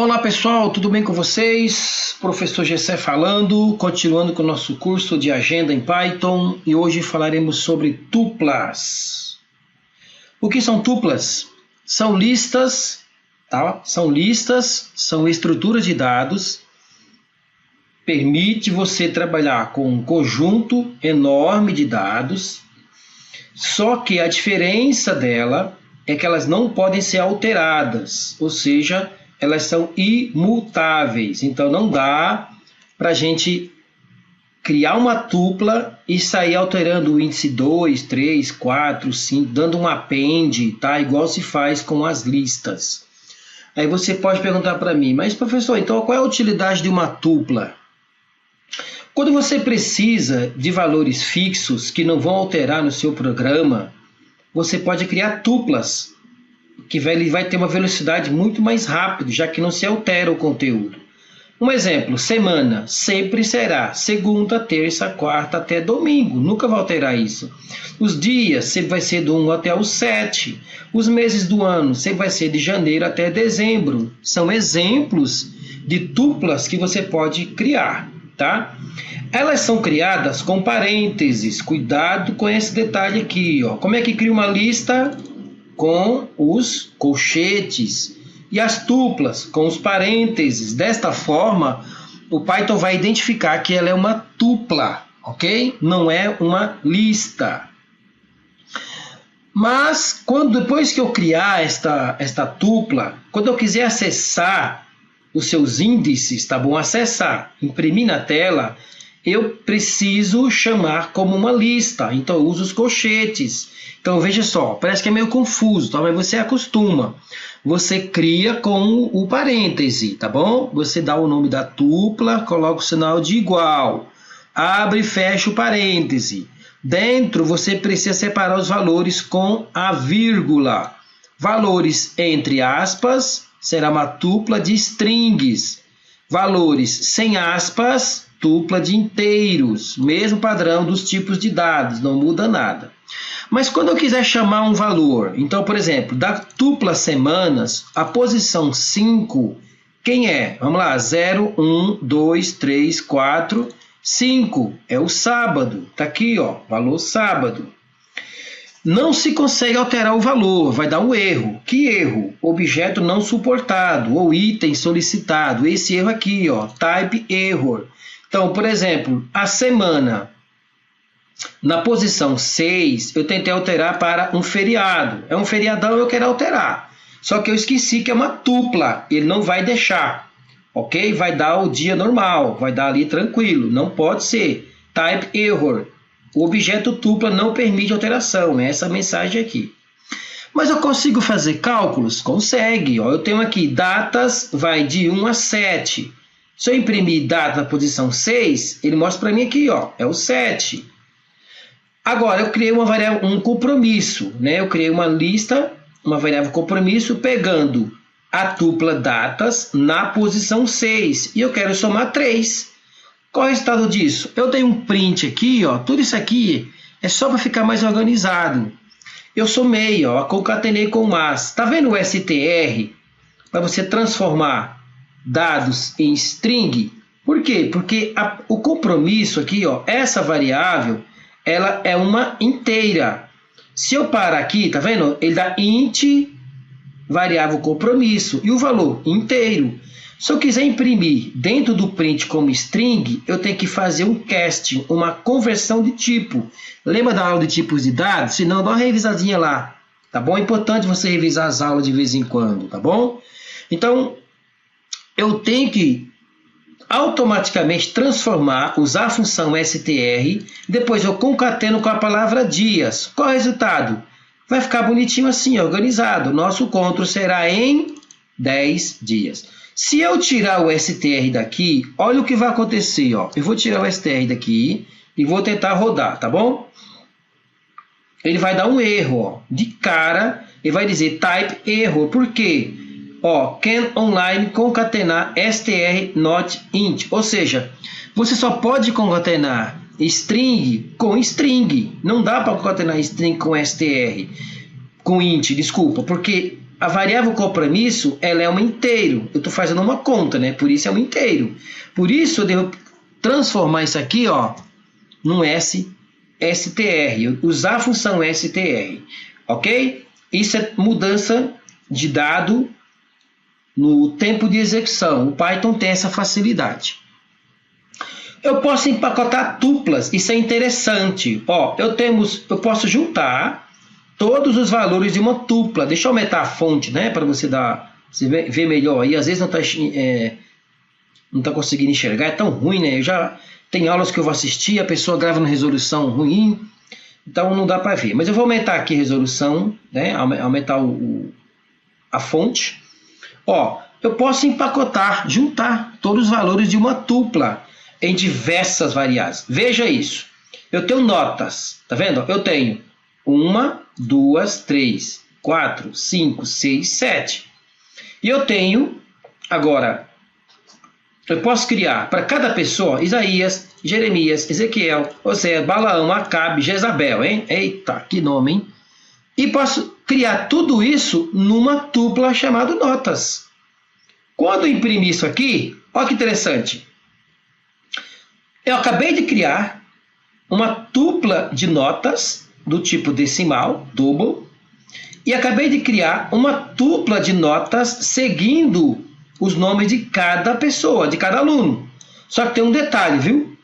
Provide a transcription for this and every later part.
Olá pessoal, tudo bem com vocês? Professor Gessé falando, continuando com o nosso curso de agenda em Python e hoje falaremos sobre tuplas. O que são tuplas? São listas, tá? São estruturas de dados. Permite você trabalhar com um conjunto enorme de dados, só que a diferença dela é que elas não podem ser alteradas, ou seja, elas são imutáveis. Então não dá para a gente criar uma tupla e sair alterando o índice 2, 3, 4, 5, dando um append, tá? Igual se faz com as listas. Aí você pode perguntar para mim, mas professor, então qual é a utilidade de uma tupla? Quando você precisa de valores fixos que não vão alterar no seu programa, você pode criar tuplas, que ele vai ter uma velocidade muito mais rápida, já que não se altera o conteúdo. Um exemplo, semana, sempre será segunda, terça, quarta até domingo, nunca vai alterar isso. Os dias sempre vai ser do 1 até o 7. Os meses do ano sempre vai ser de janeiro até dezembro. São exemplos de tuplas que você pode criar, tá? Elas são criadas com parênteses, cuidado com esse detalhe aqui, ó. Como é que cria uma lista? Com os colchetes, e as tuplas com os parênteses. Desta forma, o Python vai identificar que ela é uma tupla, ok? Não é uma lista. Mas, depois que eu criar esta tupla, quando eu quiser acessar os seus índices, tá bom? Acessar, imprimir na tela, eu preciso chamar como uma lista. Então, eu uso os colchetes. Então, veja só, parece que é meio confuso, tá? Mas você acostuma. Você cria com o parêntese, tá bom? Você dá o nome da tupla, coloca o sinal de igual, abre e fecha o parêntese. Dentro, você precisa separar os valores com a vírgula. Valores entre aspas, será uma tupla de strings. Valores sem aspas, tupla de inteiros. Mesmo padrão dos tipos de dados, não muda nada. Mas quando eu quiser chamar um valor, então, por exemplo, da tupla semanas, a posição 5, quem é? Vamos lá, 0, 1, 2, 3, 4, 5. É o sábado. Está aqui, ó, valor sábado. Não se consegue alterar o valor, vai dar um erro. Que erro? Objeto não suportado ou item solicitado. Esse erro aqui, ó, type error. Então, por exemplo, a semana, na posição 6, eu tentei alterar para um feriado. É um feriadão, eu quero alterar. Só que eu esqueci que é uma tupla, ele não vai deixar. Ok? Vai dar o dia normal, vai dar ali tranquilo. Não pode ser. Type error. O objeto tupla não permite alteração. É essa a mensagem aqui. Mas eu consigo fazer cálculos? Consegue. Ó, eu tenho aqui datas, vai de 1 a 7. Se eu imprimir data na posição 6, ele mostra para mim aqui, ó, é o 7. Agora, eu criei uma variável, um compromisso, né? Eu criei uma lista, uma variável compromisso, pegando a tupla datas na posição 6. E eu quero somar 3. Qual é o resultado disso? Eu tenho um print aqui, ó, tudo isso aqui é só para ficar mais organizado. Eu somei, ó, concatenei com mas. Tá vendo o str? Para você transformar dados em string. Por quê? Porque o compromisso aqui, ó, essa variável, ela é uma inteira. Se eu parar aqui, tá vendo? Ele dá int, variável compromisso, e o valor inteiro. Se eu quiser imprimir dentro do print como string, eu tenho que fazer um casting, uma conversão de tipo. Lembra da aula de tipos de dados? Se não, dá uma revisadinha lá, tá bom? É importante você revisar as aulas de vez em quando, tá bom? Então, eu tenho que automaticamente transformar, usar a função str, depois eu concateno com a palavra dias. Qual é o resultado? Vai ficar bonitinho assim, organizado. Nosso encontro será em 10 dias. Se eu tirar o str daqui, olha o que vai acontecer. Ó. Eu vou tirar o str daqui e vou tentar rodar, tá bom? Ele vai dar um erro, ó. De cara, ele vai dizer type error. Por quê? Ó, can online concatenar str not int. Ou seja, você só pode concatenar string com string. Não dá para concatenar string com str, com int, desculpa, porque a variável compromisso, ela é um inteiro. Eu estou fazendo uma conta, né? Por isso é um inteiro. Por isso eu devo transformar isso aqui, ó, num STR. Usar a função STR, ok? Isso é mudança de dado no tempo de execução. O Python tem essa facilidade. Eu posso empacotar tuplas. Isso é interessante. Ó, eu posso juntar todos os valores de uma tupla. Deixa eu aumentar a fonte, né, para você ver melhor. E às vezes não tá conseguindo enxergar. É tão ruim, né? Eu já tenho aulas que eu vou assistir, a pessoa grava na resolução ruim, então não dá para ver. Mas eu vou aumentar aqui a resolução, né? Aumentar a fonte. Ó, eu posso empacotar, juntar todos os valores de uma tupla em diversas variáveis. Veja isso. Eu tenho notas, tá vendo? Eu tenho 1, 2, 3, 4, 5, 6, 7. E eu tenho, agora, eu posso criar para cada pessoa Isaías, Jeremias, Ezequiel, Oséias, Balaão, Acabe, Jezabel, hein? Eita, que nome, hein? E posso criar tudo isso numa tupla chamada notas. Quando eu imprimir isso aqui, olha que interessante. Eu acabei de criar uma tupla de notas do tipo decimal, double, e acabei de criar uma tupla de notas seguindo os nomes de cada pessoa, de cada aluno. Só que tem um detalhe, viu?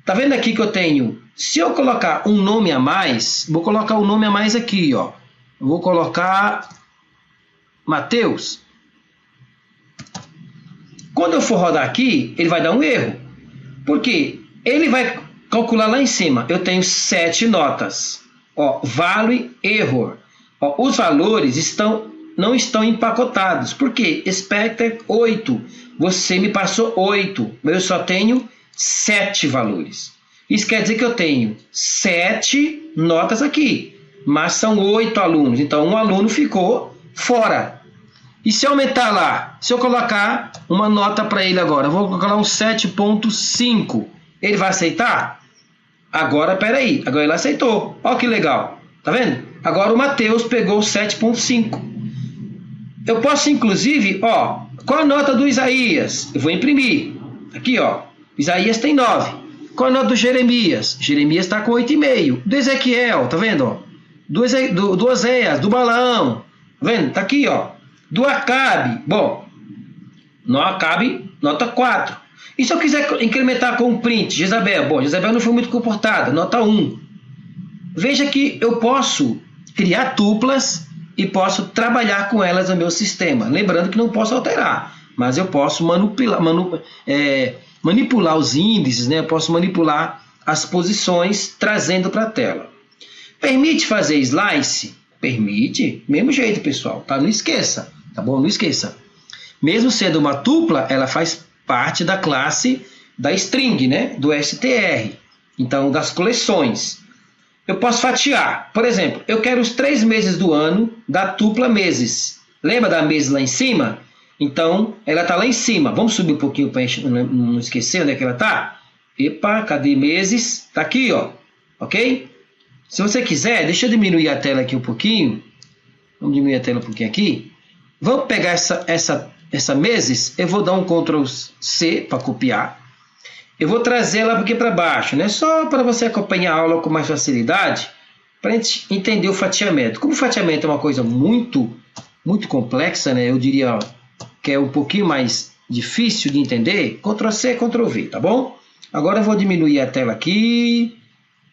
Tá vendo aqui que eu tenho, se eu colocar um nome a mais, vou colocar um nome a mais aqui, ó. Eu vou colocar Mateus. Quando eu for rodar aqui, ele vai dar um erro. Por quê? Ele vai calcular lá em cima. Eu tenho 7 notas. Ó, value error. Ó, os valores não estão empacotados. Por quê? Expected 8. Você me passou 8. Mas eu só tenho 7 valores. Isso quer dizer que eu tenho 7 notas aqui. Mas são 8 alunos. Então, um aluno ficou fora. E se eu aumentar lá? Se eu colocar uma nota para ele agora. Eu vou colocar um 7.5. Ele vai aceitar? Agora, peraí. Agora ele aceitou. Olha que legal. Tá vendo? Agora o Mateus pegou 7.5. Eu posso, inclusive, ó, qual a nota do Isaías? Eu vou imprimir. Aqui, ó. Isaías tem 9. Qual a nota do Jeremias? Jeremias está com 8,5. Do Ezequiel, tá vendo? Ó? Do Oséias, do Balaão. Tá vendo? Tá aqui, ó. Do Acabe. Bom, no Acabe, nota 4. E se eu quiser incrementar com um print? Jezabel. Bom, Jezabel não foi muito comportada. Nota 1. Veja que eu posso criar tuplas e posso trabalhar com elas no meu sistema. Lembrando que não posso alterar, mas eu posso manipular os índices, né? Eu posso manipular as posições trazendo para a tela. Permite fazer slice? Permite. Mesmo jeito, pessoal. Tá? Não esqueça. Tá bom? Não esqueça. Mesmo sendo uma tupla, ela faz parte da classe da string, né? Do str. Então, das coleções. Eu posso fatiar. Por exemplo, eu quero os 3 meses do ano da tupla meses. Lembra da meses lá em cima? Então, ela está lá em cima. Vamos subir um pouquinho para a gente não esquecer onde é que ela está. Epa, cadê meses? Está aqui, ó. Ok? Se você quiser, deixa eu diminuir a tela aqui um pouquinho. Vamos diminuir a tela um pouquinho aqui. Vamos pegar essa meses. Eu vou dar um Ctrl C para copiar. Eu vou trazer ela aqui para baixo, né? Só para você acompanhar a aula com mais facilidade, para a gente entender o fatiamento. Como o fatiamento é uma coisa muito complexa, né? Eu diria que é um pouquinho mais difícil de entender. Ctrl C, Ctrl V, tá bom? Agora eu vou diminuir a tela aqui,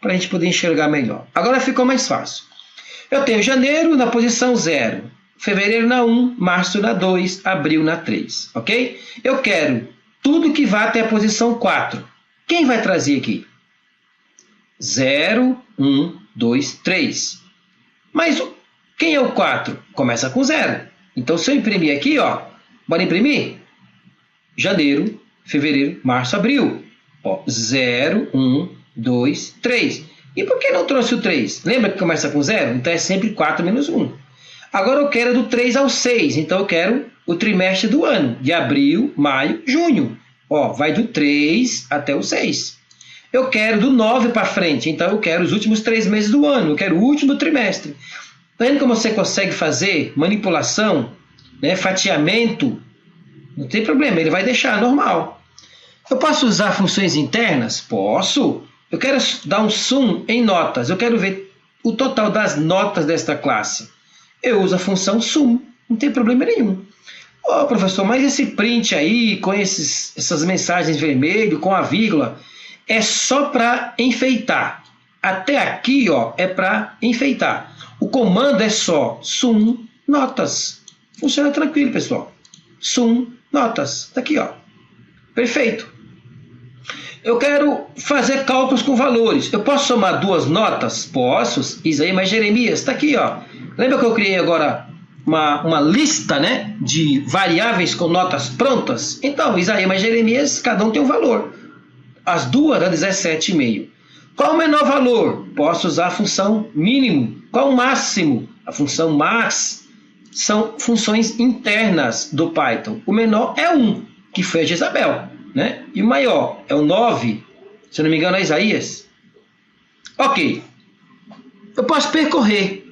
para a gente poder enxergar melhor. Agora ficou mais fácil. Eu tenho janeiro na posição 0, fevereiro na 1, março na 2, abril na 3, ok? Eu quero tudo que vá até a posição 4. Quem vai trazer aqui? 0, 1, 2, 3. Mas quem é o 4? Começa com 0. Então, se eu imprimir aqui, ó, bora imprimir? Janeiro, fevereiro, março, abril. Ó, 0, 1, 2, 3. E por que não trouxe o 3? Lembra que começa com 0? Então, é sempre 4 menos 1. Agora, eu quero do 3 ao 6. Então, eu quero o trimestre do ano, de abril, maio, junho. Ó, vai do 3 até o 6. Eu quero do 9 para frente, então eu quero os últimos 3 meses do ano, eu quero o último trimestre. Tá vendo como você consegue fazer manipulação, né? Fatiamento? Não tem problema, ele vai deixar normal. Eu posso usar funções internas? Posso. Eu quero dar um sum em notas. Eu quero ver o total das notas desta classe. Eu uso a função sum. Não tem problema nenhum. Ô, professor, mas esse print aí, com essas mensagens vermelho, com a vírgula, é só para enfeitar. Até aqui, ó, é para enfeitar. O comando é só sum notas. Funciona tranquilo, pessoal. Sum notas. Tá aqui, ó. Perfeito. Eu quero fazer cálculos com valores. Eu posso somar duas notas? Posso. Isaías mais Jeremias. Está aqui, ó. Lembra que eu criei agora uma lista, né, de variáveis com notas prontas? Então, Isaías mais Jeremias, cada um tem um valor. As duas dá 17,5. Qual o menor valor? Posso usar a função mínimo. Qual o máximo? A função max. São funções internas do Python. O menor é 1, que foi a de Isabel, né? E o maior é o 9, se não me engano é Isaías. Ok. Eu posso percorrer,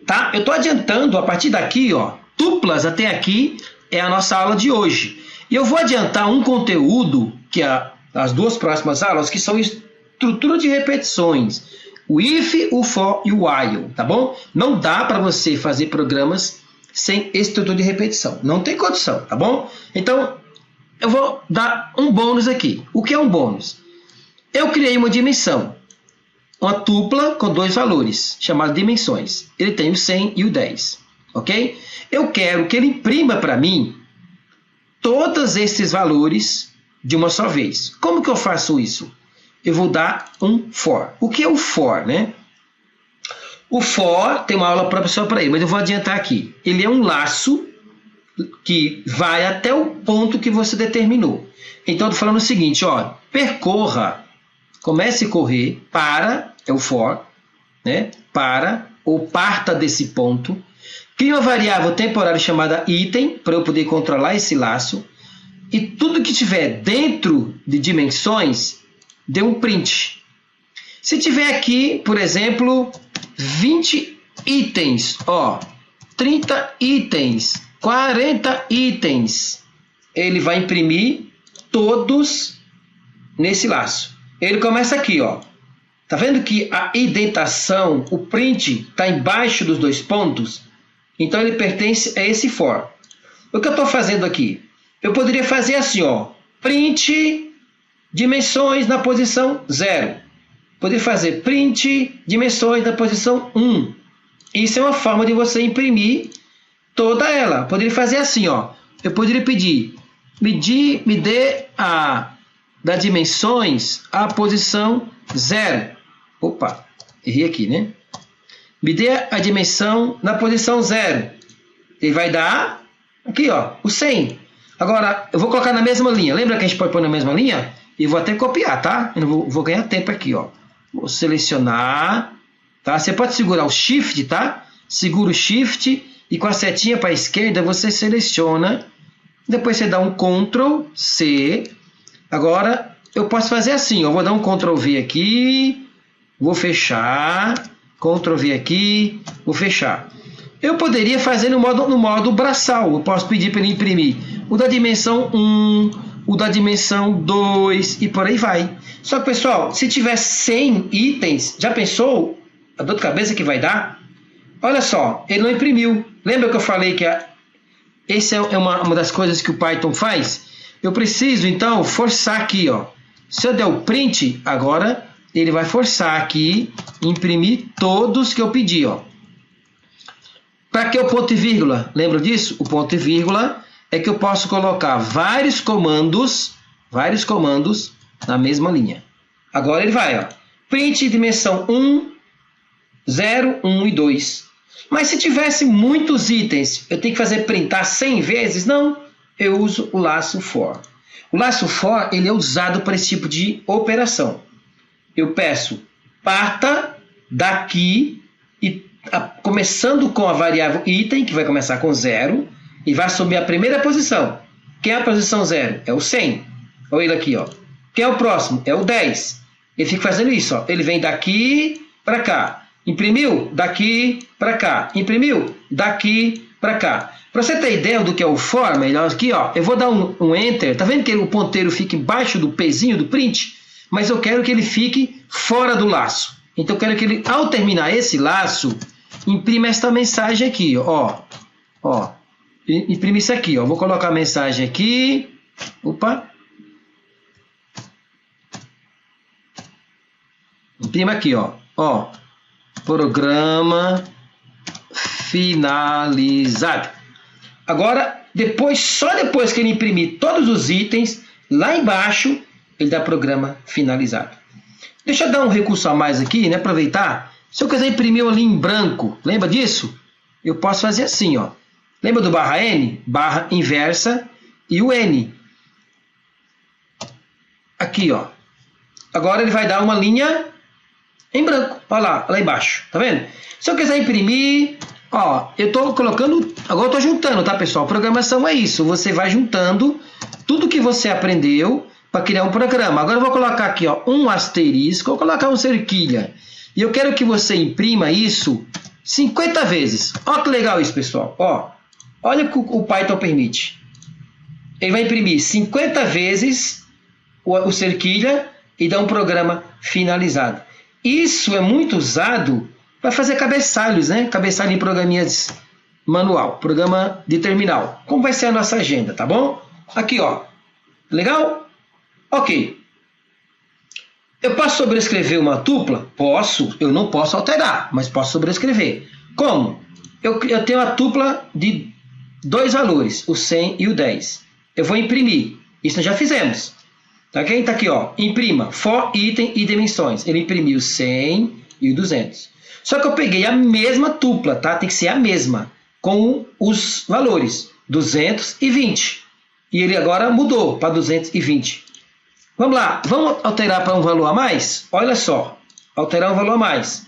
tá? Eu estou adiantando a partir daqui, ó, tuplas até aqui é a nossa aula de hoje. E eu vou adiantar um conteúdo, que é as duas próximas aulas, que são estrutura de repetições. O if, o for e o while, tá bom? Não dá para você fazer programas sem estrutura de repetição. Não tem condição, tá bom? Então, eu vou dar um bônus aqui. O que é um bônus? Eu criei uma dimensão. Uma tupla com dois valores, chamada dimensões. Ele tem o 100 e o 10, ok? Eu quero que ele imprima para mim todos esses valores de uma só vez. Como que eu faço isso? Eu vou dar um for. O que é o for, né? O for tem uma aula própria só para ele, mas eu vou adiantar aqui. Ele é um laço que vai até o ponto que você determinou. Então, eu estou falando o seguinte, ó, percorra, comece a correr para, é o for, né? Para ou parta desse ponto. Crie uma variável temporária chamada item, para eu poder controlar esse laço. E tudo que tiver dentro de dimensões, dê um print. Se tiver aqui, por exemplo, 20 itens, ó, 30 itens, 40 itens, ele vai imprimir todos nesse laço. Ele começa aqui, ó. Tá vendo que a indentação, o print, está embaixo dos dois pontos? Então ele pertence a esse for. O que eu estou fazendo aqui? Eu poderia fazer assim, ó, print dimensões na posição 0. Poderia fazer print dimensões na posição 1. Isso é uma forma de você imprimir toda ela. Poderia fazer assim, ó. Eu poderia pedir, me dê das dimensões a posição 0. Opa, errei aqui, né? Me dê a dimensão na posição 0. Ele vai dar aqui, ó, o 100. Agora, eu vou colocar na mesma linha. Lembra que a gente pode pôr na mesma linha? E vou até copiar, tá? Eu não vou ganhar tempo aqui, ó. Vou selecionar, tá? Você pode segurar o Shift, tá? Segura o Shift e com a setinha para a esquerda você seleciona. Depois você dá um Ctrl C. Agora, eu posso fazer assim, ó. Vou dar um Ctrl V aqui. Vou fechar. Ctrl V aqui. Vou fechar. Eu poderia fazer no modo braçal. Eu posso pedir para ele imprimir o da dimensão 1, o da dimensão 2 e por aí vai. Só que, pessoal, se tiver 100 itens, já pensou a dor de cabeça que vai dar? Olha só, ele não imprimiu. Lembra que eu falei que essa é uma das coisas que o Python faz? Eu preciso, então, forçar aqui, ó. Se eu der o print, agora ele vai forçar aqui, imprimir todos que eu pedi, ó. Para que o ponto e vírgula? Lembra disso? O ponto e vírgula é que eu posso colocar vários comandos na mesma linha. Agora ele vai, ó. Print dimensão 1, 0, 1 e 2. Mas se tivesse muitos itens, eu tenho que fazer printar 100 vezes? Não, eu uso o laço for. O laço for, ele é usado para esse tipo de operação. Eu peço, parta daqui, e começando com a variável item, que vai começar com 0, e vai assumir a primeira posição. Quem é a posição 0? É o 100. Olha ele aqui, ó. Quem é o próximo? É o 10. Ele fica fazendo isso, ó. Ele vem daqui para cá. Imprimiu daqui para cá. Imprimiu daqui para cá. Para você ter ideia do que é o for, melhor aqui, ó, eu vou dar um Enter. Tá vendo que o ponteiro fica embaixo do pezinho do print? Mas eu quero que ele fique fora do laço. Então eu quero que ele, ao terminar esse laço, imprima esta mensagem aqui, ó. Ó. Imprime isso aqui, ó. Vou colocar a mensagem aqui. Opa. Imprima aqui, ó. Ó. Programa finalizado. Agora, só depois que ele imprimir todos os itens, lá embaixo, ele dá programa finalizado. Deixa eu dar um recurso a mais aqui, né? Aproveitar. Se eu quiser imprimir ali em branco, lembra disso? Eu posso fazer assim, ó. Lembra do barra N? Barra inversa e o N. Aqui, ó. Agora ele vai dar uma linha em branco. Olha lá embaixo. Tá vendo? Se eu quiser imprimir, ó, eu tô colocando, agora eu tô juntando, tá, pessoal? Programação é isso. Você vai juntando tudo que você aprendeu para criar um programa. Agora eu vou colocar aqui, ó, um asterisco, vou colocar um cerquilha. E eu quero que você imprima isso 50 vezes. Ó que legal isso, pessoal. Ó, olha o que o Python permite. Ele vai imprimir 50 vezes o cerquilha e dar um programa finalizado. Isso é muito usado para fazer cabeçalhos, né? Cabeçalho em programinhas manual, programa de terminal. Como vai ser a nossa agenda, tá bom? Aqui, ó. Legal? Ok. Eu posso sobrescrever uma tupla? Posso. Eu não posso alterar, mas posso sobrescrever. Como? Eu tenho a tupla de dois valores, o 100 e o 10. Eu vou imprimir. Isso nós já fizemos. Tá? Quem está aqui, ó, imprima for item e dimensões. Ele imprimiu 100 e o 200. Só que eu peguei a mesma tupla, tá? Tem que ser a mesma, com os valores 220. E ele agora mudou para 220. Vamos lá, vamos alterar para um valor a mais? Olha só, alterar um valor a mais.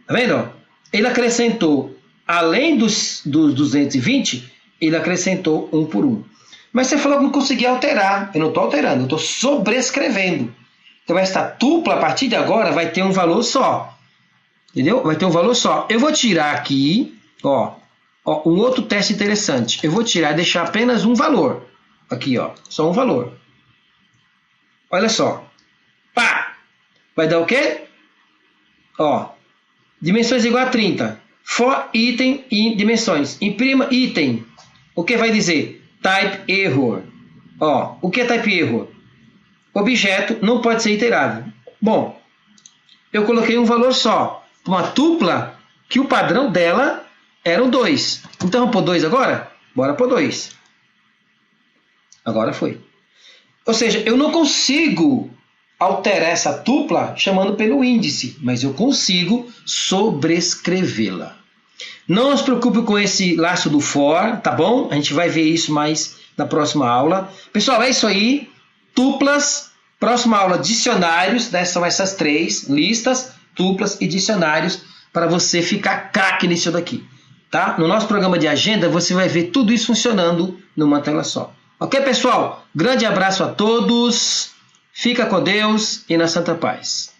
Tá vendo? Ele acrescentou, além dos 220, ele acrescentou um por um. Mas você falou que não conseguia alterar. Eu não estou alterando, eu estou sobrescrevendo. Então, esta tupla, a partir de agora, vai ter um valor só. Entendeu? Vai ter um valor só. Eu vou tirar aqui, ó, um outro teste interessante. Eu vou tirar e deixar apenas um valor. Aqui, ó, só um valor. Olha só. Pá! Vai dar o quê? Ó, dimensões igual a 30. For item e dimensões. Imprima item. O que vai dizer? Type error. Ó, o que é type error? Objeto não pode ser iterável. Bom, eu coloquei um valor só. Uma tupla que o padrão dela era o 2. Então vamos pôr 2 agora? Bora pôr 2. Agora foi. Ou seja, eu não consigo alterar essa tupla chamando pelo índice, mas eu consigo sobrescrevê-la. Não se preocupe com esse laço do for, tá bom? A gente vai ver isso mais na próxima aula. Pessoal, é isso aí. Tuplas. Próxima aula, dicionários, né? São essas três, listas, tuplas e dicionários, para você ficar craque nisso daqui. Tá? No nosso programa de agenda, você vai ver tudo isso funcionando numa tela só. Ok, pessoal? Grande abraço a todos. Fica com Deus e na Santa Paz.